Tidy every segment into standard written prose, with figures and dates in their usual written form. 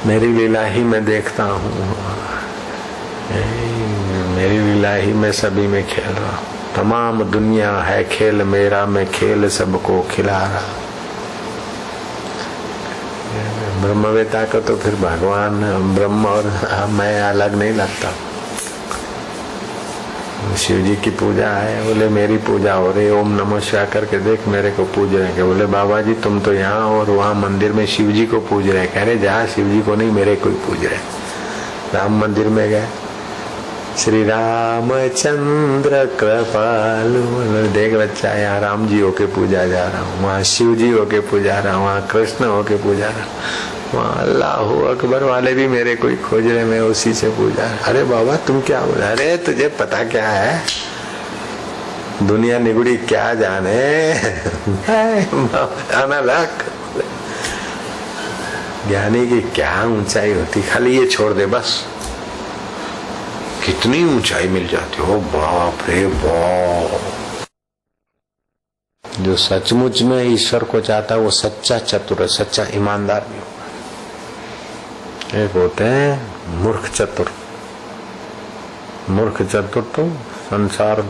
मेरी लीला ही मैं देखता हूँ, मेरी लीला ही मैं सभी में खेल रहा हूँ। तमाम दुनिया है खेल मेरा, मैं खेल सबको खिला रहा। ब्रह्मवेता को तो फिर भगवान ब्रह्म और मैं अलग नहीं लगता। शिव जी की पूजा है, बोले मेरी पूजा हो रही, ओम नमः शिवाय करके देख मेरे को पूज रहे हैं। बोले बाबा जी तुम तो यहाँ और वहाँ मंदिर में शिव जी को पूज रहे। कह रहे जहाँ शिव जी को नहीं मेरे को ही पूज रहे। राम मंदिर में गए, श्री रामचंद्र कृपालु, देख बच्चा यहाँ राम जी होके पूजा जा रहा हूँ, वहाँ शिव जी होके पूजा रहा हूँ, वहाँ कृष्ण होके पूजा रहा हूँ, वहाँ अल्लाह अकबर वाले भी मेरे को ही खोज रहे, मैं उसी से पूजा। अरे बाबा तुम क्या बोला? अरे तुझे पता क्या है, दुनिया निगुड़ी क्या जाने अनलक। ज्ञानी की क्या ऊंचाई होती, खाली ये छोड़ दे बस, कितनी ऊंचाई मिल जाती हो। बाप रे बाप, जो सचमुच में ईश्वर को चाहता है वो सच्चा चतुर है, सच्चा ईमानदार भी होगा। एक होते हैं मूर्ख चतुर, मूर्ख चतुर तो संसार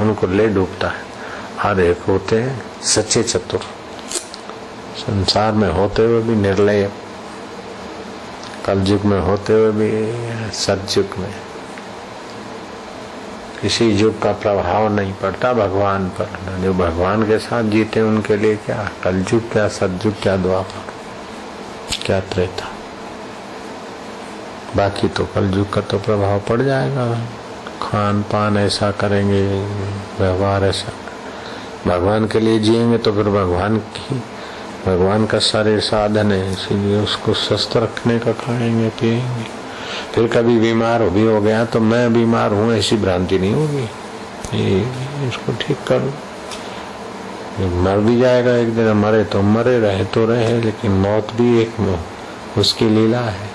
उनको ले डूबता है, और एक होते हैं सच्चे चतुर, संसार में होते हुए भी निर्लय, कलयुग में होते हुए भी सतयुग में। किसी युग का प्रभाव नहीं पड़ता भगवान पर। जो भगवान के साथ जीते उनके लिए क्या कलयुग, क्या सतयुग, क्या द्वापर, क्या त्रेता। बाकी तो कलयुग का तो प्रभाव पड़ जाएगा। खान पान ऐसा करेंगे, व्यवहार ऐसा, भगवान के लिए जिएंगे तो फिर भगवान का शरीर साधन है, इसीलिए उसको स्वस्थ रखने का खाएंगे पिएंगे। फिर कभी बीमार भी हो गया तो मैं बीमार हूँ ऐसी भ्रांति नहीं होगी, इसको ठीक कर। मर भी जाएगा एक दिन, मरे तो मरे, रहे तो रहे, लेकिन मौत भी एक उसकी लीला है।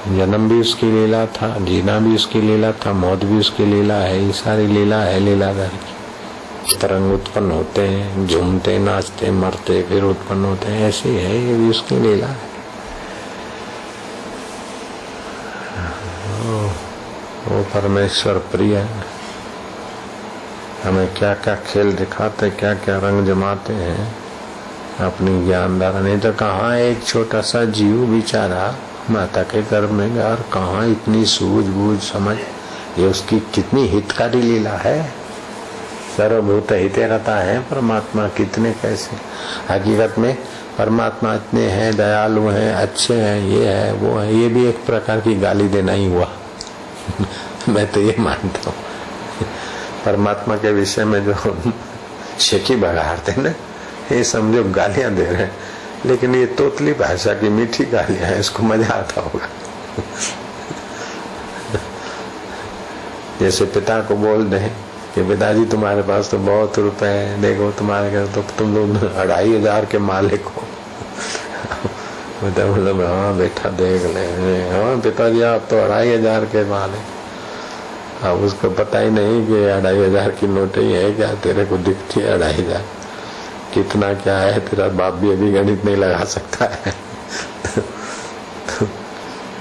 जन्म भी उसकी लीला था, जीना भी उसकी लीला था, मौत भी उसकी लीला है। ये सारी लीला है लीलाधर की। तरंग उत्पन्न होते हैं, झूमते नाचते मरते फिर उत्पन्न होते हैं, ऐसी है ये भी उसकी लीला है। वो परमेश्वर प्रिय है, हमें क्या क्या खेल दिखाते, क्या क्या रंग जमाते हैं अपनी ज्ञान द्वारा। नहीं तो कहाँ एक छोटा सा जीव बेचारा माता के गर्भ में गया, और कहाँ इतनी सूझबूझ समझ, ये उसकी कितनी हितकारी लीला है। सर्वभूत हिते रहता है परमात्मा, कितने कैसे। हकीकत में परमात्मा इतने हैं, दयालु हैं, अच्छे हैं, ये है वो है, ये भी एक प्रकार की गाली देना ही हुआ। मैं तो ये मानता हूँ परमात्मा के विषय में जो शेखी बघाड़ते ना, ये समझो गालियां दे रहे हैं, लेकिन ये तोतली भाषा की मीठी गालियां हैं, इसको मजा आता होगा। जैसे पिता को बोल दें कि पिताजी तुम्हारे पास तो बहुत रुपए हैं, देखो तुम्हारे घर तो तुम लोग 2500 के मालिक हो। मतलब हाँ बेटा देख ले, हाँ पिताजी आप तो 2500 के मालिक। अब उसको पता ही नहीं कि 2500 की नोट ही है क्या, तेरे को दिखती है 2500 कितना क्या है, तेरा बाप भी अभी गणित नहीं लगा सकता है।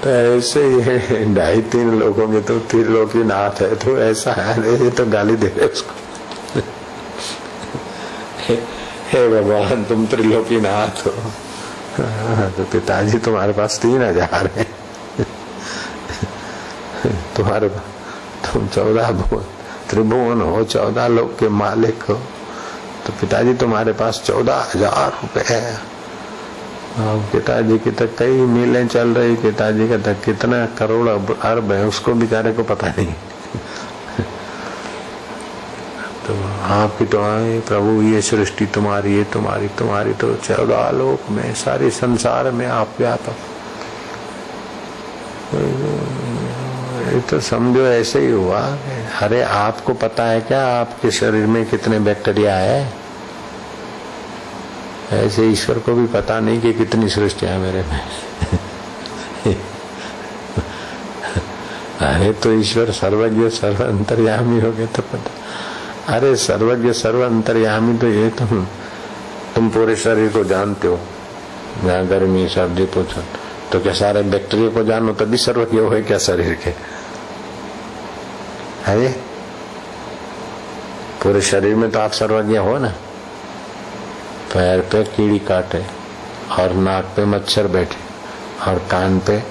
तो ऐसे ही 2.5-3 लोगों में तो त्रिलोकी नाथ है, तो ऐसा है, ये तो गाली दे रहे उसको। हे भगवान तुम त्रिलोकी नाथ हो, तो पिताजी तुम्हारे पास 3000 है, तुम्हारे तुम 14 त्रिभुवन हो, 14 लोक के मालिक हो, तो पिताजी तुम्हारे पास 14,000 रुपए है। पिताजी की तो कई मीलें चल रही, पिताजी का तो कितना करोड़ अरब है, उसको बेचारे को पता नहीं। तो आप ही तो आए प्रभु, ये सृष्टि तुम्हारी है, तुम्हारी तो 14 लोक में, सारे संसार में आप व्यापक। तो समझो ऐसे ही हुआ। अरे आपको पता है क्या आपके शरीर में कितने बैक्टीरिया है? ऐसे ईश्वर को भी पता नहीं कि कितनी सृष्टियां मेरे में। अरे तो ईश्वर सर्वज्ञ सर्व अंतर्यामी हो गए तो पता। अरे सर्वज्ञ सर्व अंतर्यामी तो ये तुम पूरे शरीर को जानते हो, जहाँ गर्मी सर्दी पूछो तो क्या सारे बैक्टीरिया को जानो तभी सर्वज्ञ हो क्या शरीर के है? पूरे शरीर में तो आप सर्वज्ञ हो ना। पैर पे कीड़ी काटे और नाक पे मच्छर बैठे और कान पे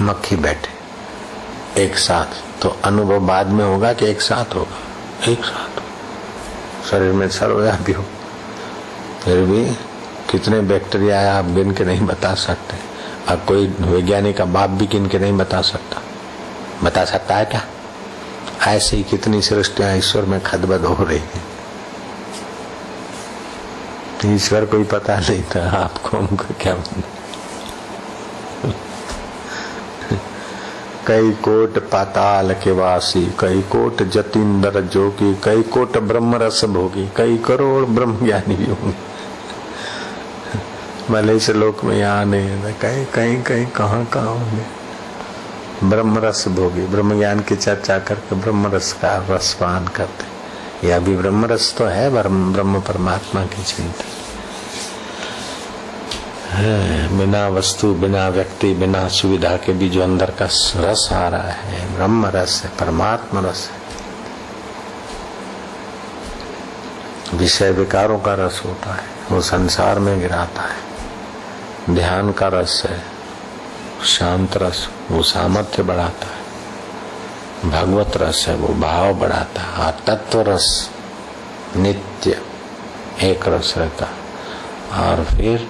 मक्खी बैठे एक साथ, तो अनुभव बाद में होगा कि एक साथ होगा? एक साथ शरीर में सर्वव्यापी हो। फिर भी कितने बैक्टीरिया है आप गिन के नहीं बता सकते। अब कोई वैज्ञानिक का बाप भी गिन के नहीं बता सकता है क्या? ऐसे ही कितनी सृष्टियां ईश्वर में खदबद हो रही है। ईश्वर कोई पता नहीं था, आपको हमको क्या कई कोट पाताल के वासी, कई कोट जतींद्र जोगी, कई कोट ब्रह्म रस भोगी, कई करोड़ ब्रह्म ज्ञानी भी होंगे। भले इस लोक में यहाँ नहीं, कहीं कहीं कहीं कहाँ होंगे ब्रह्म रस भोगी, ब्रह्म ज्ञान की चर्चा करके ब्रह्म रस का रसपान करते। यह भी ब्रह्म रस तो है, ब्रह्म परमात्मा की चिंता है। बिना वस्तु, बिना व्यक्ति, बिना सुविधा के भी जो अंदर का रस आ रहा है ब्रह्म रस है, परमात्मा रस है। विषय विकारों का रस होता है, वो संसार में गिराता है। ध्यान का रस है, शांत रस, वो सामर्थ्य बढ़ाता है। भगवत रस है, वो भाव बढ़ाता है। और तत्व रस नित्य एक रस रहता। और फिर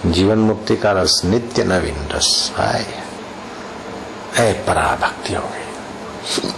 जीवन मुक्ति का रस नित्य नवीन रस आए, पराभक्ति हो गई।